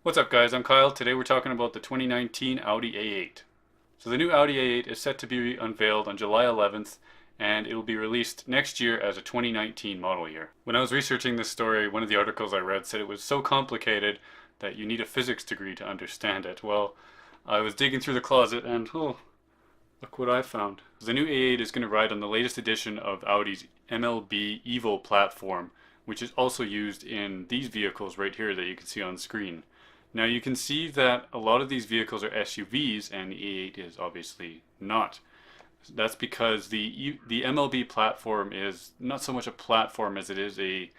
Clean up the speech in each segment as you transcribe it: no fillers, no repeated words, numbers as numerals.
What's up guys, I'm Kyle. Today we're talking about the 2019 Audi A8. So the new Audi A8 is set to be unveiled on July 11th and it will be released next year as a 2019 model year. When I was researching this story, one of the articles I read said it was so complicated that you need a physics degree to understand it. Well, I was digging through the closet and oh, look what I found. The new A8 is going to ride on the latest edition of Audi's MLB Evo platform, which is also used in these vehicles right here that you can see on screen. Now you can see that a lot of these vehicles are SUVs and the A8 is obviously not. That's because the MLB platform is not so much a platform as it is a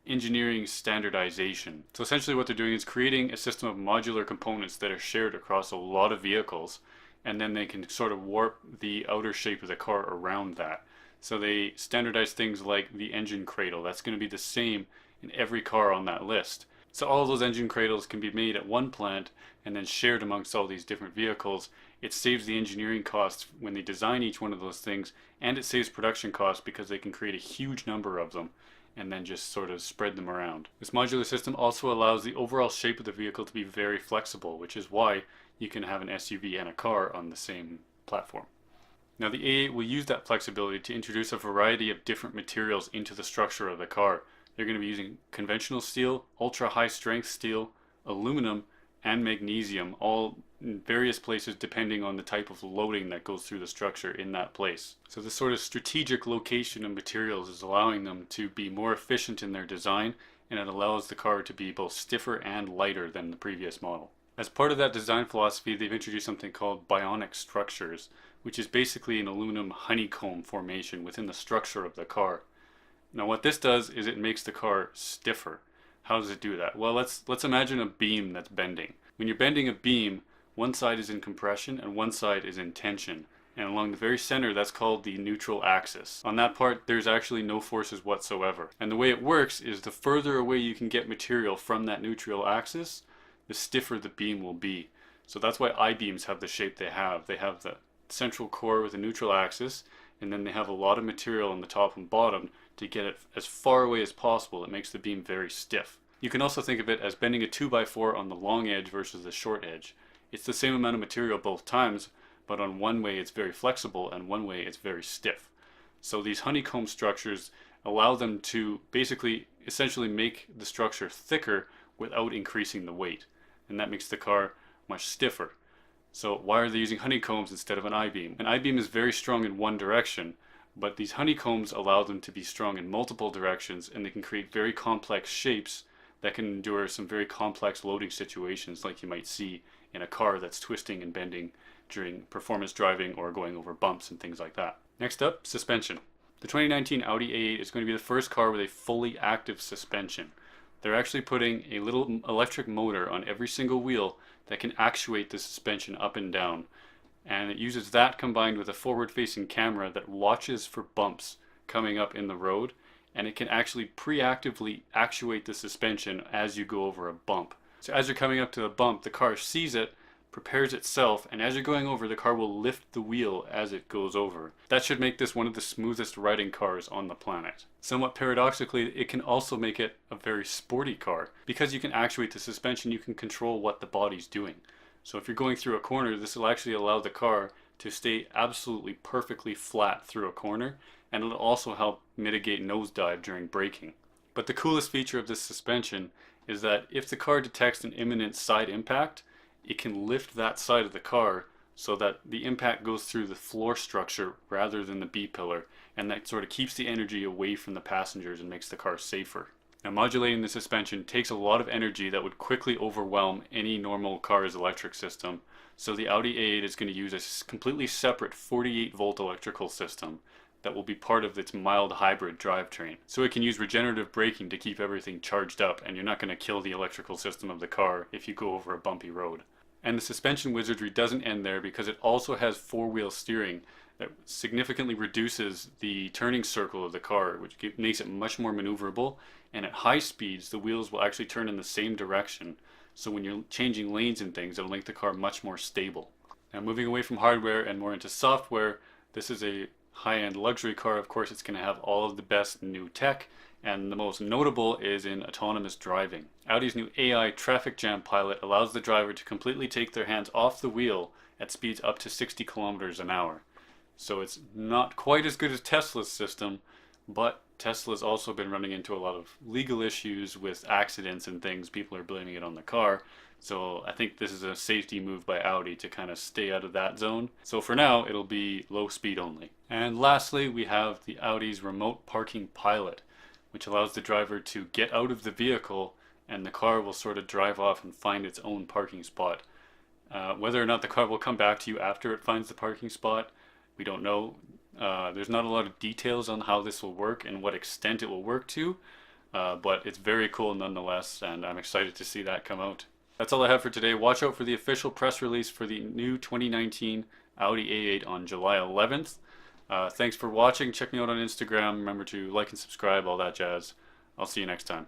engineering standardization. So essentially what they're doing is creating a system of modular components that are shared across a lot of vehicles, and then they can sort of warp the outer shape of the car around that. So they standardize things like the engine cradle. That's going to be the same in every car on that list. So all of those engine cradles can be made at one plant and then shared amongst all these different vehicles. It saves the engineering costs when they design each one of those things, and it saves production costs because they can create a huge number of them and then just sort of spread them around. This modular system also allows the overall shape of the vehicle to be very flexible, which is why you can have an SUV and a car on the same platform. Now the A8 will use that flexibility to introduce a variety of different materials into the structure of the car. They're going to be using conventional steel, ultra high strength steel, aluminum, and magnesium, all in various places depending on the type of loading that goes through the structure in that place. So this sort of strategic location of materials is allowing them to be more efficient in their design, and it allows the car to be both stiffer and lighter than the previous model. As part of that design philosophy, they've introduced something called bionic structures, which is basically an aluminum honeycomb formation within the structure of the car. Now what this does is it makes the car stiffer. How does it do that? Well, let's imagine a beam that's bending. When you're bending a beam, one side is in compression and one side is in tension. And along the very center, that's called the neutral axis. On that part, there's actually no forces whatsoever. And the way it works is the further away you can get material from that neutral axis, the stiffer the beam will be. So that's why I-beams have the shape they have. They have the central core with a neutral axis, and then they have a lot of material on the top and bottom to get it as far away as possible. It makes the beam very stiff. You can also think of it as bending a 2x4 on the long edge versus the short edge. It's the same amount of material both times, but on one way it's very flexible and one way it's very stiff. So these honeycomb structures allow them to basically essentially make the structure thicker without increasing the weight, and that makes the car much stiffer. So why are they using honeycombs instead of an I-beam? An I-beam is very strong in one direction, but these honeycombs allow them to be strong in multiple directions, and they can create very complex shapes that can endure some very complex loading situations like you might see in a car that's twisting and bending during performance driving or going over bumps and things like that. Next up, suspension. The 2019 Audi A8 is going to be the first car with a fully active suspension. They're actually putting a little electric motor on every single wheel that can actuate the suspension up and down. And it uses that combined with a forward-facing camera that watches for bumps coming up in the road, and it can actually preactively actuate the suspension as you go over a bump. So as you're coming up to the bump, the car sees it, prepares itself, and as you're going over, the car will lift the wheel as it goes over. That should make this one of the smoothest riding cars on the planet. Somewhat paradoxically, it can also make it a very sporty car. Because you can actuate the suspension, you can control what the body's doing. So if you're going through a corner, this will actually allow the car to stay absolutely perfectly flat through a corner, and it'll also help mitigate nosedive during braking. But the coolest feature of this suspension is that if the car detects an imminent side impact, it can lift that side of the car so that the impact goes through the floor structure rather than the B-pillar, and that sort of keeps the energy away from the passengers and makes the car safer. Now, modulating the suspension takes a lot of energy that would quickly overwhelm any normal car's electric system, so the Audi A8 is going to use a completely separate 48-volt electrical system that will be part of its mild hybrid drivetrain. So it can use regenerative braking to keep everything charged up, and you're not going to kill the electrical system of the car if you go over a bumpy road. And the suspension wizardry doesn't end there, because it also has four-wheel steering that significantly reduces the turning circle of the car, which makes it much more maneuverable. And at high speeds, the wheels will actually turn in the same direction. So when you're changing lanes and things, it'll make the car much more stable. Now, moving away from hardware and more into software, this is a high-end luxury car. Of course, it's going to have all of the best new tech and the most notable is in autonomous driving. Audi's new AI traffic jam pilot allows the driver to completely take their hands off the wheel at speeds up to 60 kilometers an hour. So it's not quite as good as Tesla's system, but Tesla's also been running into a lot of legal issues with accidents and things. People are blaming it on the car. So I think this is a safety move by Audi to kind of stay out of that zone. So for now, it'll be low speed only. And lastly, we have the Audi's remote parking pilot, which allows the driver to get out of the vehicle and the car will sort of drive off and find its own parking spot. Whether or not the car will come back to you after it finds the parking spot, we don't know. There's not a lot of details on how this will work and what extent it will work to, but it's very cool nonetheless, and I'm excited to see that come out. That's all I have for today. Watch out for the official press release for the new 2019 Audi A8 on July 11th. Thanks for watching. Check me out on Instagram. Remember to like and subscribe, all that jazz. I'll see you next time.